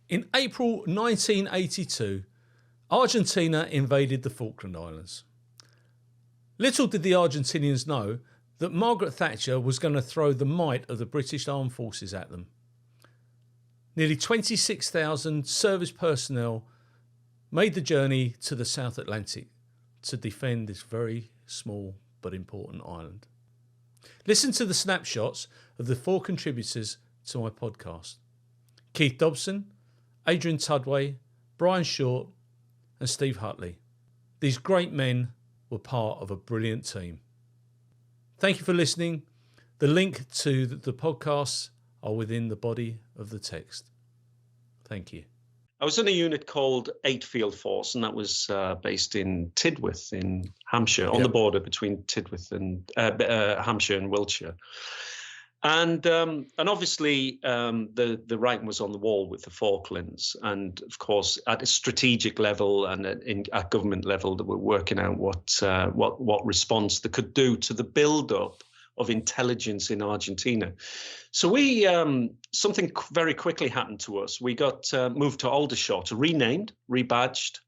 In April 1982, Argentina invaded the Falkland Islands. Little did the Argentinians know that Margaret Thatcher was going to throw the might of the British Armed Forces at them. Nearly 26,000 service personnel made the journey to the South Atlantic to defend this very small but important island. Listen to the snapshots of the four contributors to my podcast: Keith Dobson, Adrian Tudway, Brian Short and Steve Hutley. These great men were part of a brilliant team. Thank you for listening. The link to the podcasts are within the body of the text. Thank you. I was in a unit called 8th Field Force, and that was based in Tidworth in Hampshire, on the border between Tidworth and Hampshire and Wiltshire. And obviously the writing was on the wall with the Falklands, and of course at a strategic level and at government level, that we're working out what response they could do to the build-up of intelligence in Argentina. So we something very quickly happened to us. We got moved to Aldershot, renamed, rebadged,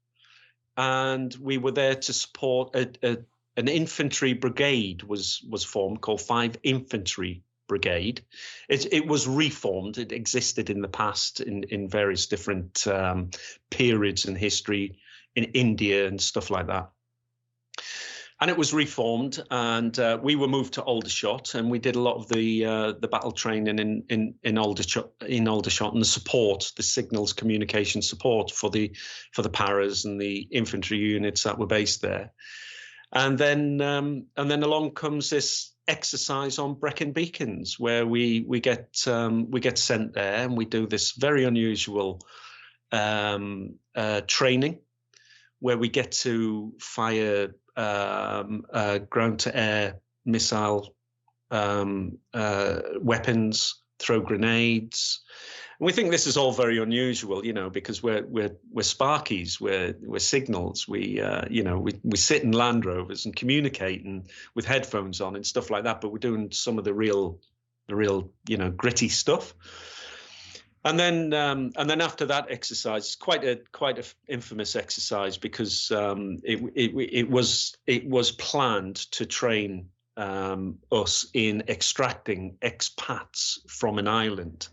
and we were there to support an infantry brigade was formed called 5 Infantry Brigade. It was reformed. It existed in the past in various different periods in history in India and stuff like that. And it was reformed, and we were moved to Aldershot, and we did a lot of the battle training in Aldershot, and the support, the signals communication support for the paras and the infantry units that were based there. And then along comes this exercise on Brecon Beacons, where we get sent there, and we do this very unusual training, where we get to fire ground-to-air missile weapons, throw grenades. And we think this is all very unusual, because we're Sparkies, we're signals. We sit in Land Rovers and communicate and with headphones on and stuff like that. But we're doing some of the real gritty stuff. And then after that exercise, quite a infamous exercise, because it was planned to train us in extracting expats from an island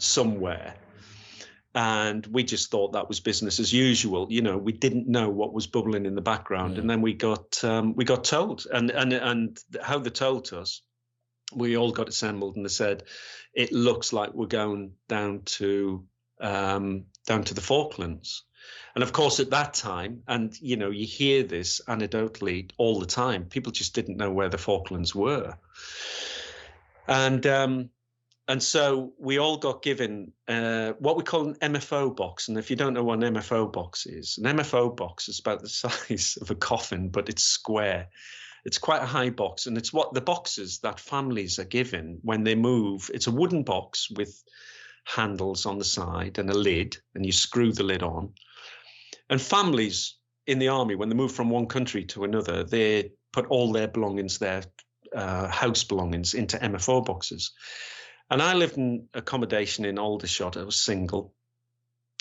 somewhere, and we just thought that was business as usual. We didn't know what was bubbling in the background, and then we got told, and how they told us. We all got assembled, and they said, "It looks like we're going down to the Falklands." And of course, at that time, and you hear this anecdotally all the time, people just didn't know where the Falklands were, and so we all got given what we call an MFO box. And if you don't know what an MFO box is about the size of a coffin, but it's square. It's quite a high box, and it's what the boxes that families are given when they move. It's a wooden box with handles on the side and a lid, and you screw the lid on. And families in the army, when they move from one country to another, they put all their belongings, their house belongings, into MFO boxes. And I lived in accommodation in Aldershot. I was single,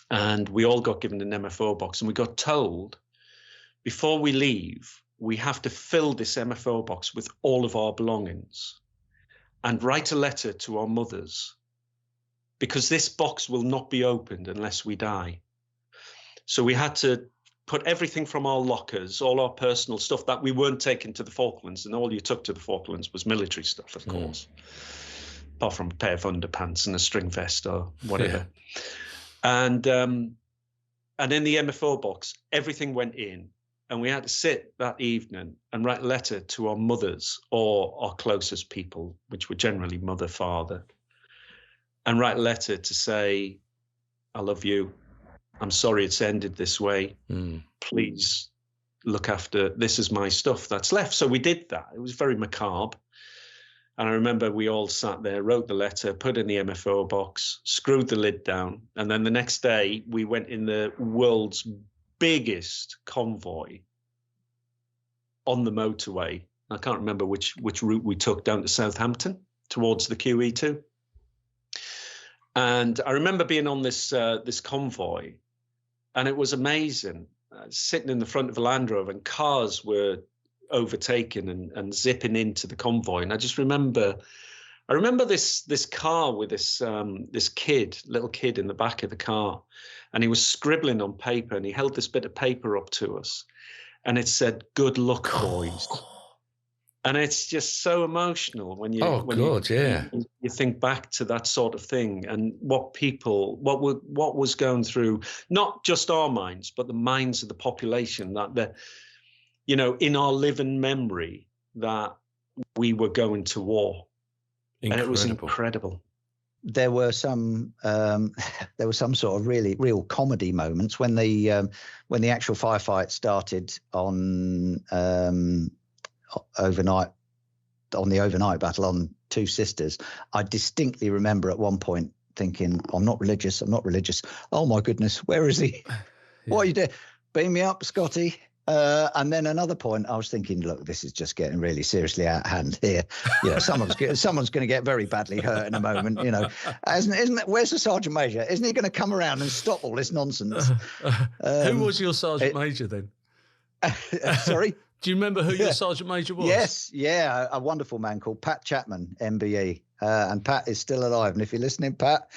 and we all got given an MFO box, and we got told before we leave, we have to fill this MFO box with all of our belongings and write a letter to our mothers, because this box will not be opened unless we die. So we had to put everything from our lockers, all our personal stuff that we weren't taking to the Falklands, and all you took to the Falklands was military stuff, of course, apart from a pair of underpants and a string vest or whatever. Yeah. And in the MFO box, everything went in. And we had to sit that evening and write a letter to our mothers or our closest people, which were generally mother, father, and write a letter to say, "I love you. I'm sorry it's ended this way. Please look after, this is my stuff that's left." So we did that. It was very macabre. And I remember we all sat there, wrote the letter, put in the MFO box, screwed the lid down. And then the next day we went in the world's biggest convoy on the motorway. I can't remember which route we took, down to Southampton towards the QE2. And I remember being on this convoy, and it was amazing. Sitting in the front of a Land Rover, and cars were overtaken and zipping into the convoy. And I remember this car with this little kid in the back of the car, and he was scribbling on paper, and he held this bit of paper up to us, and it said, "Good luck, boys." And it's just so emotional when you you think back to that sort of thing, and what was going through not just our minds, but the minds of the population, that in our living memory that we were going to war. Incredible. And it was incredible. There were some sort of real comedy moments when the actual firefight started on the overnight battle on Two Sisters. I distinctly remember at one point thinking, I'm not religious. Oh my goodness, where is he? What are you doing? Beam me up, Scotty. And then another point, I was thinking, look, this is just getting really seriously out of hand here. Someone's going to get very badly hurt in a moment. Isn't it? Where's the sergeant major? Isn't he going to come around and stop all this nonsense? Who was your sergeant major then? Sorry. Do you remember who your sergeant major was? Yes, a wonderful man called Pat Chapman, MBE, and Pat is still alive. And if you're listening, Pat,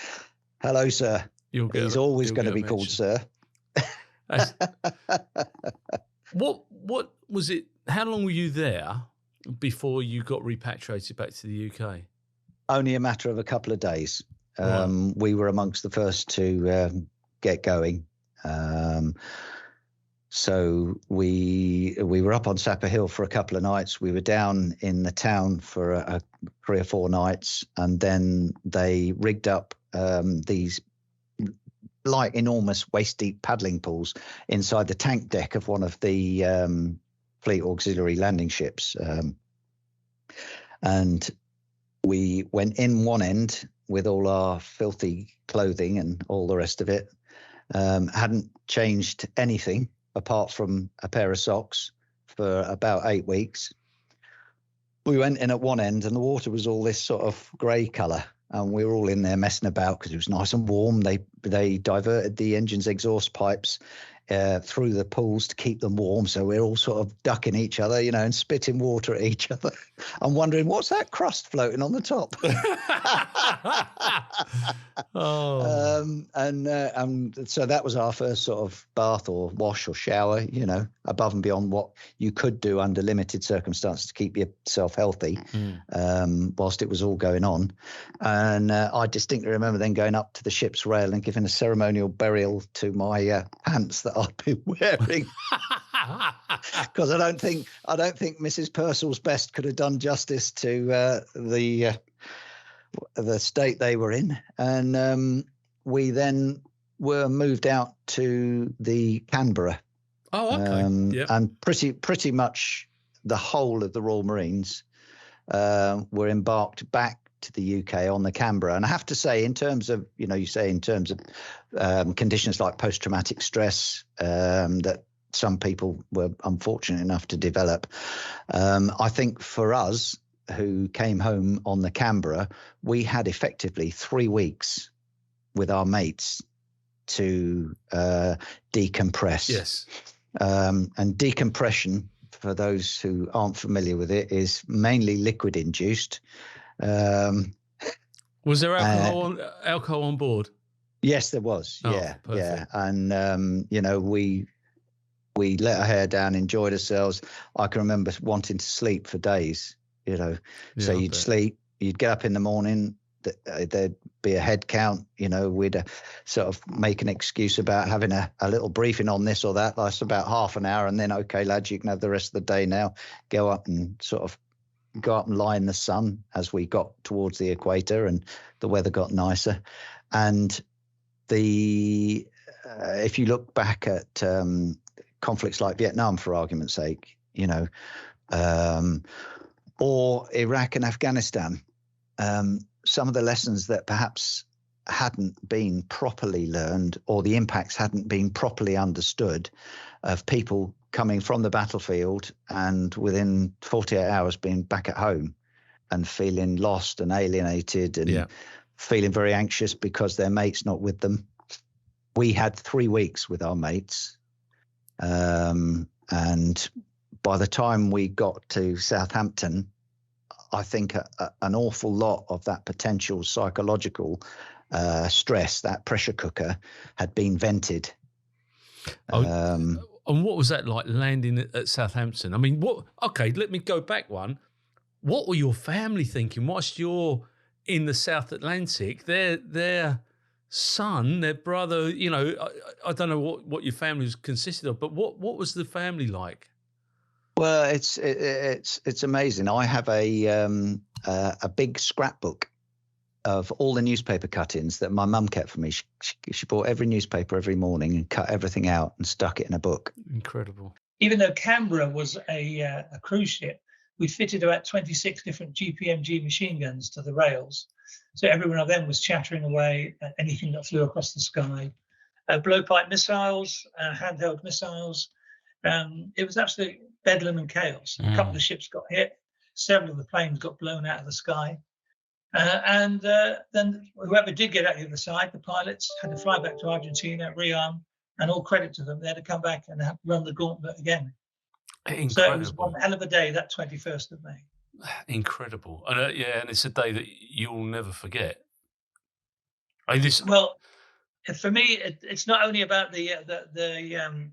hello, sir. He's always going to be called sir. What was it? How long were you there before you got repatriated back to the UK? Only a matter of a couple of days. We were amongst the first to get going. So we were up on Sapper Hill for a couple of nights. We were down in the town for 3 or 4 nights, and then they rigged up these like enormous waist-deep paddling pools inside the tank deck of one of the Fleet Auxiliary landing ships. And we went in one end with all our filthy clothing and all the rest of it. Hadn't changed anything apart from a pair of socks for about 8 weeks. We went in at one end and the water was all this sort of grey colour, and we were all in there messing about because it was nice and warm. They diverted the engine's exhaust pipes through the pools to keep them warm, so we're all sort of ducking each other, and spitting water at each other. I'm wondering, what's that crust floating on the top? And so that was our first sort of bath or wash or shower, above and beyond what you could do under limited circumstances to keep yourself healthy, whilst it was all going on. And I distinctly remember then going up to the ship's rail and giving a ceremonial burial to my pants that I'd been wearing. Because I don't think Mrs. Purcell's best could have done justice to the state they were in. And we then were moved out to the Canberra. Oh, okay. Yep. And pretty much the whole of the Royal Marines were embarked back to the UK on the Canberra. And I have to say, in terms of, conditions like post-traumatic stress that some people were unfortunate enough to develop, I think for us who came home on the Canberra, we had effectively 3 weeks with our mates to decompress. Yes. And decompression, for those who aren't familiar with it, is mainly liquid induced. Was there alcohol on board? Yes, there was. Yeah. And we let our hair down, enjoyed ourselves. I can remember wanting to sleep for days. So you'd sleep, you'd get up in the morning, there'd be a head count. We'd sort of make an excuse about having a little briefing on this or that, lasts about half an hour, and then, okay, lads, you can have the rest of the day now. Go up and lie in the sun as we got towards the equator and the weather got nicer. And if you look back at conflicts like Vietnam, for argument's sake, or Iraq and Afghanistan, some of the lessons that perhaps hadn't been properly learned, or the impacts hadn't been properly understood, of people coming from the battlefield and within 48 hours being back at home and feeling lost and alienated and feeling very anxious because their mate's not with them. We had 3 weeks with our mates. And by the time we got to Southampton, I think an awful lot of that potential psychological stress, that pressure cooker, had been vented. And what was that like landing at Southampton? I mean, okay, let me go back one. What were your family thinking whilst you're in the South Atlantic? Their son, their brother, I don't know what your family was consisted of, but what was the family like? Well, it's amazing. I have a big scrapbook of all the newspaper cuttings that my mum kept for me. She bought every newspaper every morning and cut everything out and stuck it in a book. Incredible. Even though Canberra was a cruise ship, we fitted about 26 different GPMG machine guns to the rails. So every one of them was chattering away at anything that flew across the sky. Blowpipe missiles, handheld missiles. It was absolute bedlam and chaos. A couple of ships got hit. Several of the planes got blown out of the sky. And then whoever did get out the other side, the pilots, had to fly back to Argentina, rearm, and all credit to them. They had to come back and run the gauntlet again. Incredible. So it was one hell of a day, that 21st of May. Incredible. And and it's a day that you'll never forget. Well, for me, it's not only about the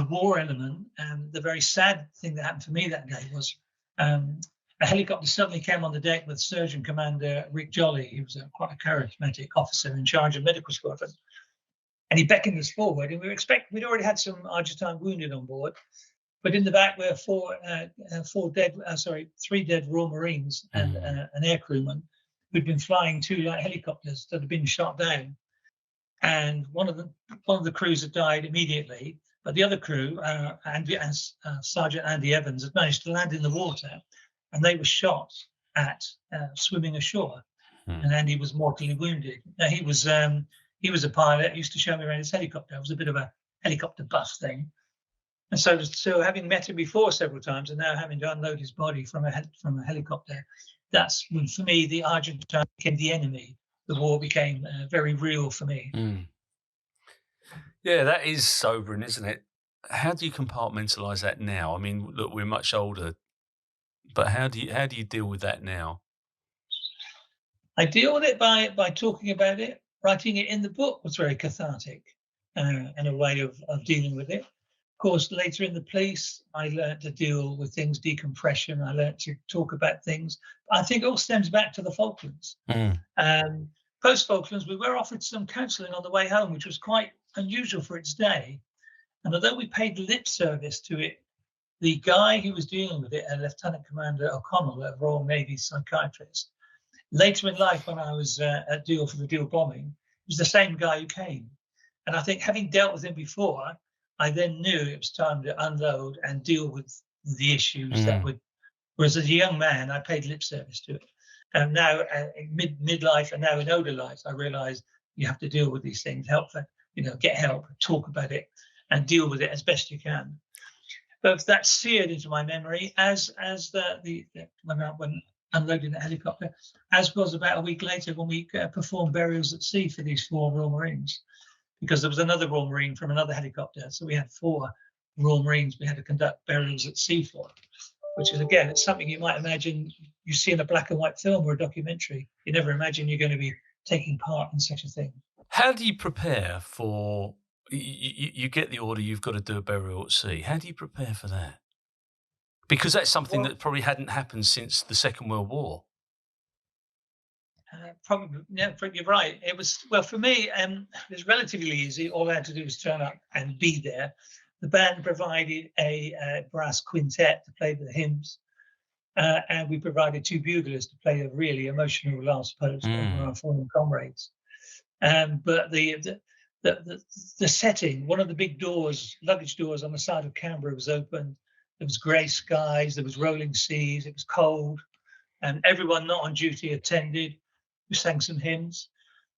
war element. The very sad thing that happened for me that day was a helicopter suddenly came on the deck with Surgeon Commander Rick Jolly. He was quite a charismatic officer in charge of medical squadron. And he beckoned us forward, and we'd already had some Argentine wounded on board. But in the back were three dead Royal Marines and an air crewman who'd been flying 2 light helicopters that had been shot down. And one of the crews had died immediately, but the other crew, Sergeant Andy Evans, had managed to land in the water, and they were shot at swimming ashore. And Andy was mortally wounded. Now he was a pilot. He used to show me around his helicopter. It was a bit of a helicopter buff thing. And so having met him before several times and now having to unload his body from a helicopter, that's when, for me, the Argentine became the enemy. The war became very real for me. Yeah, that is sobering, isn't it? How do you compartmentalise that now? I mean, look, we're much older, but how do you deal with that now? I deal with it by talking about it. Writing it in the book was very cathartic and a way of dealing with it. Of course, later in the police, I learned to deal with things, decompression. I learned to talk about things. I think it all stems back to the Falklands. Post-Falklands, we were offered some counselling on the way home, which was quite unusual for its day. And although we paid lip service to it, the guy who was dealing with it, Lieutenant Commander O'Connell, a Royal Navy psychiatrist, later in life, when I was at Deal for the Deal bombing, was the same guy who came. And I think having dealt with him before, I then knew it was time to unload and deal with the issues that would. Whereas as a young man, I paid lip service to it. And now in midlife and now in older life, I realised you have to deal with these things, get help, talk about it, and deal with it as best you can. But that's seared into my memory as when unloading the helicopter, as was about a week later when we performed burials at sea for these 4 Royal Marines, because there was another Royal Marine from another helicopter. So we had 4 Royal Marines we had to conduct burials at sea for, which is, again, it's something you might imagine you see in a black and white film or a documentary. You never imagine you're going to be taking part in such a thing. How do you prepare for, you get the order, you've got to do a burial at sea. How do you prepare for that? Because that's something that probably hadn't happened since the Second World War. Probably, yeah, you're right. It was, well, for me, it was relatively easy. All I had to do was turn up and be there. The band provided a brass quintet to play the hymns, and we provided 2 buglers to play a really emotional last post for our fallen comrades. But the setting, one of the big doors, luggage doors on the side of Canberra was open. There was grey skies, there was rolling seas, it was cold, and everyone not on duty attended. We sang some hymns,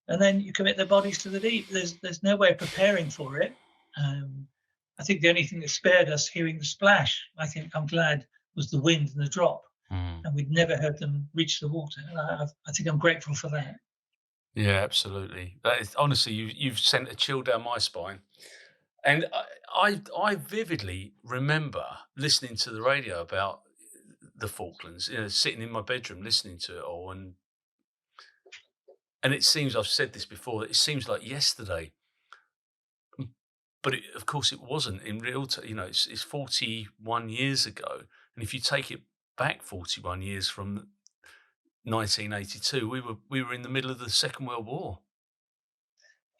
and then you commit their bodies to the deep. There's no way of preparing for it. I think the only thing that spared us hearing the splash, I'm glad, was the wind and the drop, and we'd never heard them reach the water. And I think I'm grateful for that. Yeah, absolutely. That is, honestly, you've sent a chill down my spine. And I vividly remember listening to the radio about the Falklands, sitting in my bedroom listening to it all, and it seems, I've said this before, that it seems like yesterday, but of course it wasn't in real time. It's 41 years ago, and if you take it back 41 years from 1982, we were in the middle of the Second World War.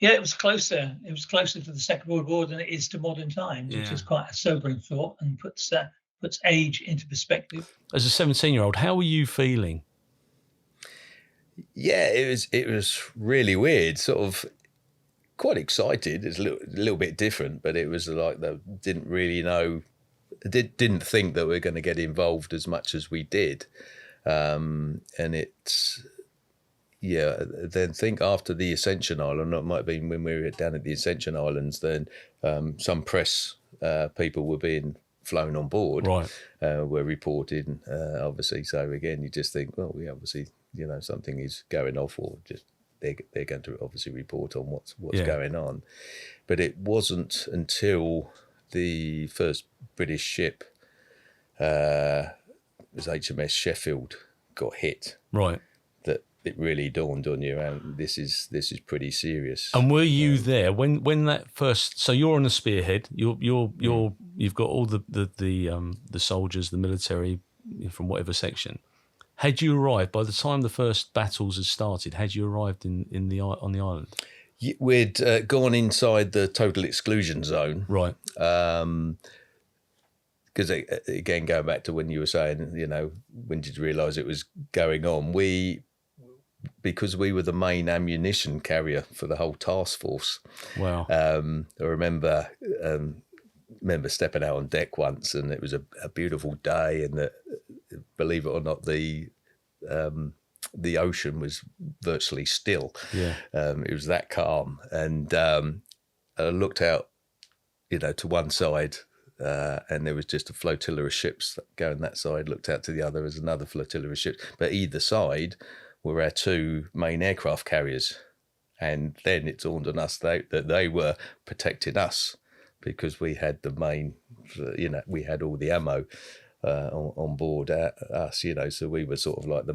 Yeah, it was closer. It was closer to the Second World War than it is to modern times, which is quite a sobering thought and puts age into perspective. As a 17-year-old, how were you feeling? Yeah, it was really weird. Sort of quite excited. It's a little bit different, but it was like they didn't really know, didn't think that we were going to get involved as much as we did, and it's. Yeah, then think after the Ascension Island, it might have been when we were down at the Ascension Islands, then some press people were being flown on board, right? Were reported, obviously. So again, you just think, well, we obviously, something is going off, or just they're going to obviously report on what's going on. But it wasn't until the first British ship, it was HMS Sheffield, got hit, right, that it really dawned on you, and this is pretty serious. And were you there when that first? So you're on the spearhead. You've got all the soldiers, the military from whatever section. Had you arrived by the time the first battles had started? Had you arrived on the island? We'd gone inside the total exclusion zone, right? Because again, going back to when you were saying, when did you realise it was going on? Because we were the main ammunition carrier for the whole task force. Wow. I remember stepping out on deck once, and it was a beautiful day, and believe it or not, the ocean was virtually still. Yeah. It was that calm, and I looked out, to one side, and there was just a flotilla of ships going that side. Looked out to the other, as another flotilla of ships, but either side were our two main aircraft carriers. And then it dawned on us that they were protecting us, because we had the main, we had all the ammo on board us, so we were sort of like the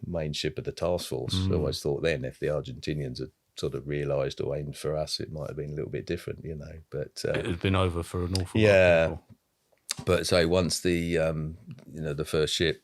main ship of the task force. I always thought then, if the Argentinians had sort of realised or aimed for us, it might have been a little bit different, but it had been over for an awful lot of people. But so once the the first ship,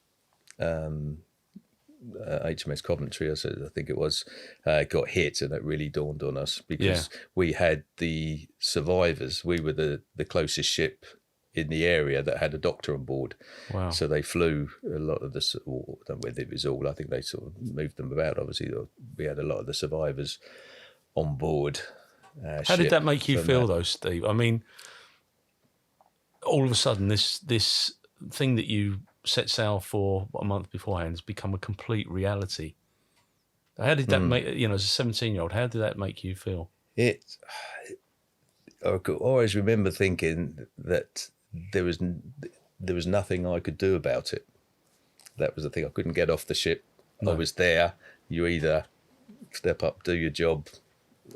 HMS Coventry, I think it was, got hit, and it really dawned on us, because we had the survivors. We were the closest ship in the area that had a doctor on board. Wow. So they flew a lot of the, or I don't know whether it was all, I think they sort of moved them about. Obviously, we had a lot of the survivors on board. How did that make you feel, though, Steve? I mean, all of a sudden, this thing that you set sail for a month beforehand has become a complete reality. How did that make, as a 17-year-old, how did that make you feel? I always remember thinking that there was nothing I could do about it. That was the thing. I couldn't get off the ship. No. I was there. You either step up, do your job,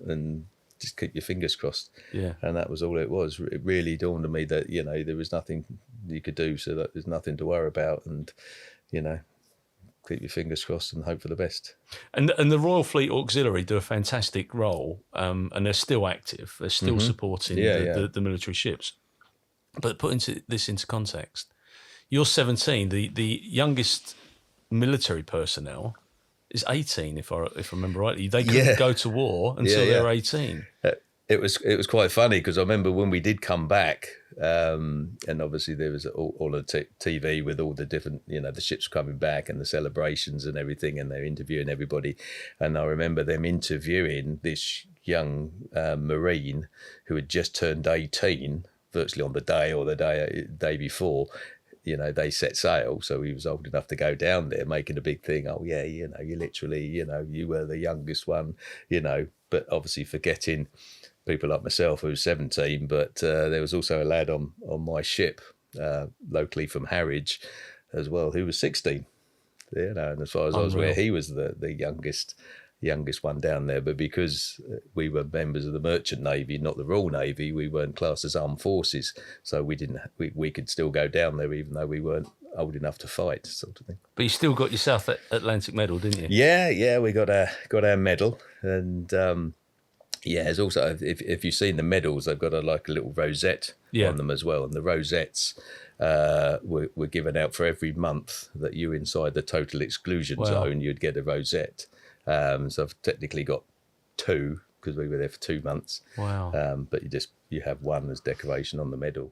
and just keep your fingers crossed. Yeah. And that was all it was. It really dawned on me that, there was nothing you could do, so that there's nothing to worry about, and, keep your fingers crossed and hope for the best. And the Royal Fleet Auxiliary do a fantastic role, and they're still active. They're still supporting the military ships. But putting this into context, you're 17. The youngest military personnel is 18, if I remember rightly. They couldn't go to war until they were 18. It was quite funny, because I remember when we did come back, and obviously there was all the TV with all the different, the ships coming back and the celebrations and everything, and they're interviewing everybody. And I remember them interviewing this young Marine who had just turned 18, virtually on the day or the day before. They set sail, so he was old enough to go down there, making a big thing. Oh yeah, you literally, you were the youngest one, but obviously forgetting people like myself who was 17, but there was also a lad on my ship, locally from Harwich as well, who was 16. And as far as I was aware, he was the youngest youngest one down there, but because we were members of the Merchant Navy, not the Royal Navy, we weren't classed as armed forces, so we could still go down there even though we weren't old enough to fight, sort of thing. But you still got your South Atlantic medal, didn't you? Yeah, we got our medal, and there's also, if you've seen the medals, they've got a little rosette on them as well, and the rosettes were given out for every month that you were inside the total exclusion zone. You'd get a rosette. So I've technically got 2 because we were there for 2 months. Wow. But you have one as decoration on the medal.